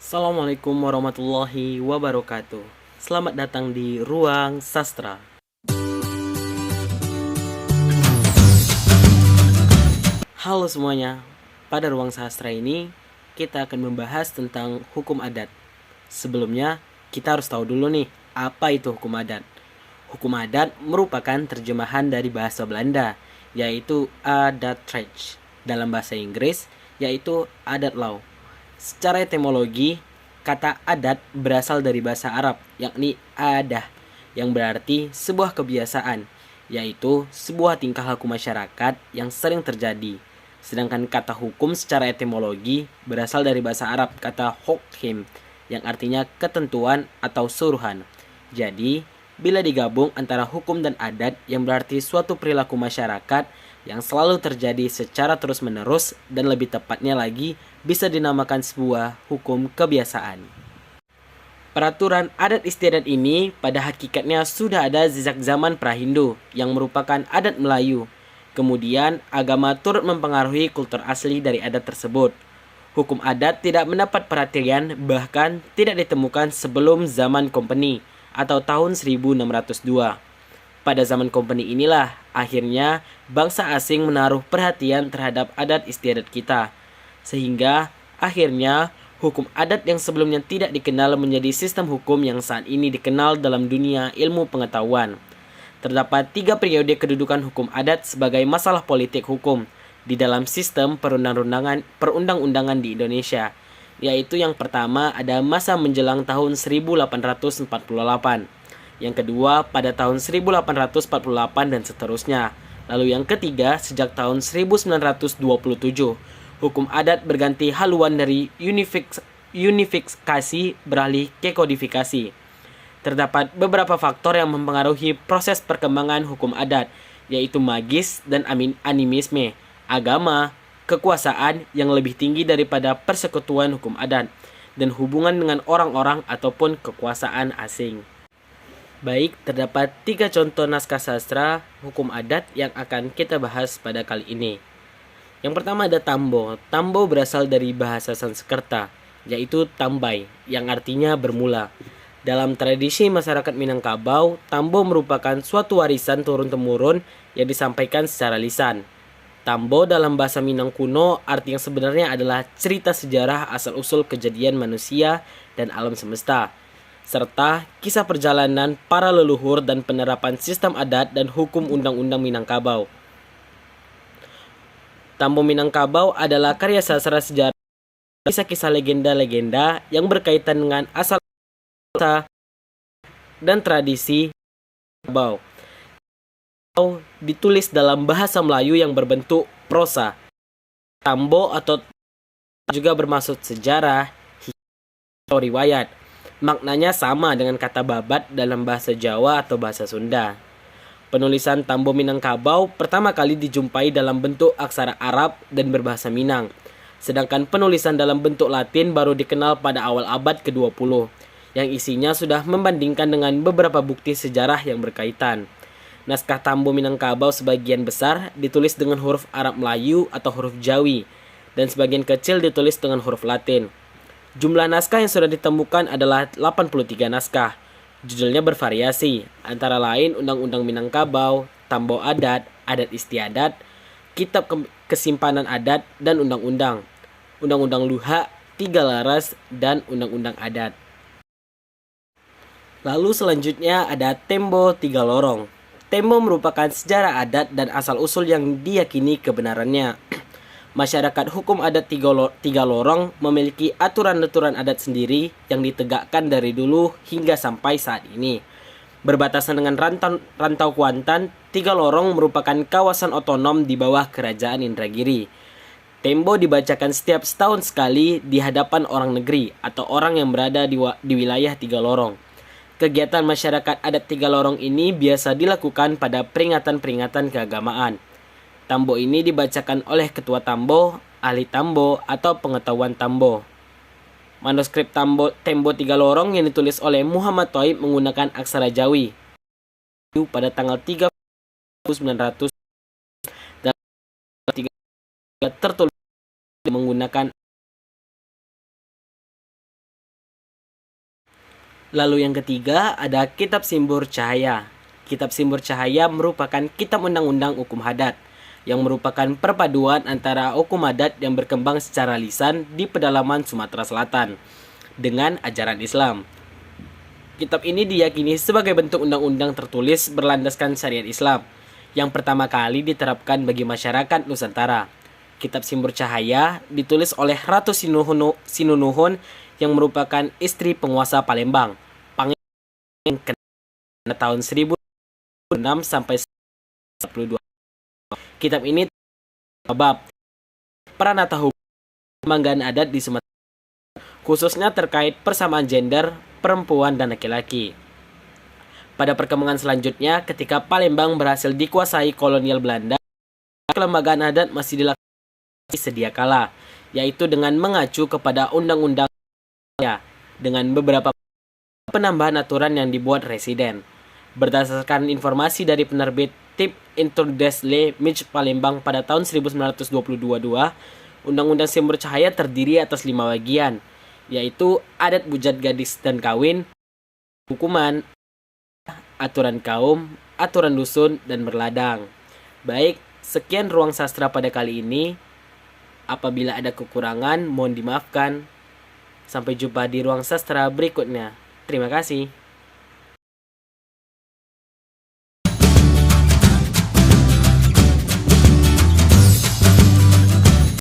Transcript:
Assalamualaikum warahmatullahi wabarakatuh. Selamat datang di Ruang Sastra. Halo semuanya. Pada Ruang Sastra ini, kita akan membahas tentang hukum adat. Sebelumnya, kita harus tahu dulu nih, apa itu hukum adat. Hukum adat merupakan terjemahan dari bahasa Belanda, yaitu adatrecht. Dalam bahasa Inggris, yaitu adat law. Secara etimologi, kata adat berasal dari bahasa Arab, yakni adah, yang berarti sebuah kebiasaan, yaitu sebuah tingkah laku masyarakat yang sering terjadi. Sedangkan kata hukum secara etimologi berasal dari bahasa Arab, kata hukm, yang artinya ketentuan atau suruhan. Jadi, bila digabung antara hukum dan adat yang berarti suatu perilaku masyarakat yang selalu terjadi secara terus-menerus dan lebih tepatnya lagi bisa dinamakan sebuah hukum kebiasaan. Peraturan adat istiadat ini pada hakikatnya sudah ada sejak zaman Prahindu yang merupakan adat Melayu. Kemudian agama turut mempengaruhi kultur asli dari adat tersebut. Hukum adat tidak mendapat perhatian bahkan tidak ditemukan sebelum zaman Kompeni atau tahun 1602. Pada zaman Kompeni inilah akhirnya bangsa asing menaruh perhatian terhadap adat istiadat kita. Sehingga akhirnya hukum adat yang sebelumnya tidak dikenal menjadi sistem hukum yang saat ini dikenal dalam dunia ilmu pengetahuan. Terdapat 3 periode kedudukan hukum adat sebagai masalah politik hukum di dalam sistem perundang-undangan di Indonesia, yaitu yang pertama ada masa menjelang tahun 1848, yang kedua pada tahun 1848 dan seterusnya, lalu yang ketiga sejak tahun 1927. Hukum adat berganti haluan dari unifikasi beralih ke kodifikasi. Terdapat beberapa faktor yang mempengaruhi proses perkembangan hukum adat, yaitu magis dan animisme, agama, kekuasaan yang lebih tinggi daripada persekutuan hukum adat, dan hubungan dengan orang-orang ataupun kekuasaan asing. Baik, terdapat 3 contoh naskah sastra hukum adat yang akan kita bahas pada kali ini. Yang pertama ada Tambo. Tambo berasal dari bahasa Sanskerta, yaitu tambai, yang artinya bermula. Dalam tradisi masyarakat Minangkabau, Tambo merupakan suatu warisan turun-temurun yang disampaikan secara lisan. Tambo dalam bahasa Minang kuno arti yang sebenarnya adalah cerita sejarah asal-usul kejadian manusia dan alam semesta, serta kisah perjalanan para leluhur dan penerapan sistem adat dan hukum undang-undang Minangkabau. Tambo Minangkabau adalah karya sastra sejarah kisah-kisah legenda-legenda yang berkaitan dengan asal dan tradisi Minangkabau. Ditulis dalam bahasa Melayu yang berbentuk prosa. Tambo atau juga bermaksud sejarah atau riwayat. Maknanya sama dengan kata babat dalam bahasa Jawa atau bahasa Sunda. Penulisan Tambo Minangkabau pertama kali dijumpai dalam bentuk aksara Arab dan berbahasa Minang. Sedangkan penulisan dalam bentuk Latin baru dikenal pada awal abad ke-20, yang isinya sudah membandingkan dengan beberapa bukti sejarah yang berkaitan. Naskah Tambo Minangkabau sebagian besar ditulis dengan huruf Arab Melayu atau huruf Jawi, dan sebagian kecil ditulis dengan huruf Latin. Jumlah naskah yang sudah ditemukan adalah 83 naskah. Judulnya bervariasi, antara lain Undang-Undang Minangkabau, Tambo Adat, Adat Istiadat, Kitab Kesimpanan Adat, dan Undang-Undang. Undang-Undang Luha, Tiga Laras, dan Undang-Undang Adat. Lalu selanjutnya ada Tembo Tiga Lorong. Tembo merupakan sejarah adat dan asal-usul yang diyakini kebenarannya. Masyarakat hukum adat tiga lorong memiliki aturan-aturan adat sendiri yang ditegakkan dari dulu hingga sampai saat ini. Berbatasan dengan rantau Kuantan, Tiga Lorong merupakan kawasan otonom di bawah Kerajaan Indragiri. Tembo dibacakan setiap setahun sekali di hadapan orang negeri atau orang yang berada di wilayah Tiga Lorong. Kegiatan masyarakat adat Tiga Lorong ini biasa dilakukan pada peringatan-peringatan keagamaan. Tambo ini dibacakan oleh ketua Tambo, ahli Tambo, atau pengetahuan Tambo. Manuskrip Tembo Tiga Lorong yang ditulis oleh Muhammad Thaib menggunakan aksara Jawi pada tanggal 3 900 dan tertulis menggunakan Lalu yang ketiga ada Kitab Simbur Cahaya. Kitab Simbur Cahaya merupakan kitab undang-undang hukum adat yang merupakan perpaduan antara hukum adat yang berkembang secara lisan di pedalaman Sumatera Selatan dengan ajaran Islam. Kitab ini diyakini sebagai bentuk undang-undang tertulis berlandaskan syariat Islam yang pertama kali diterapkan bagi masyarakat Nusantara. Kitab Simbur Cahaya ditulis oleh Ratu Sinunuhun yang merupakan istri penguasa Palembang, Pangeran pada tahun 1006 sampai 1042. Kitab ini bab Pranata Hukum Kebanggaan Adat di Sumatera, khususnya terkait persamaan gender perempuan dan laki-laki. Pada perkembangan selanjutnya, ketika Palembang berhasil dikuasai kolonial Belanda, kelembagaan adat masih dilakukan sedia kala, yaitu dengan mengacu kepada undang-undang dengan beberapa penambahan aturan yang dibuat residen. Berdasarkan informasi dari penerbit Tip Introdes Le Mij Palembang pada tahun 1922, Undang-Undang Simbur Cahaya terdiri atas 5 bagian, yaitu adat bujat gadis dan kawin, hukuman, aturan kaum, aturan dusun, dan berladang. Baik, sekian ruang sastra pada kali ini. Apabila ada kekurangan, mohon dimaafkan. Sampai jumpa di ruang sastra berikutnya. Terima kasih.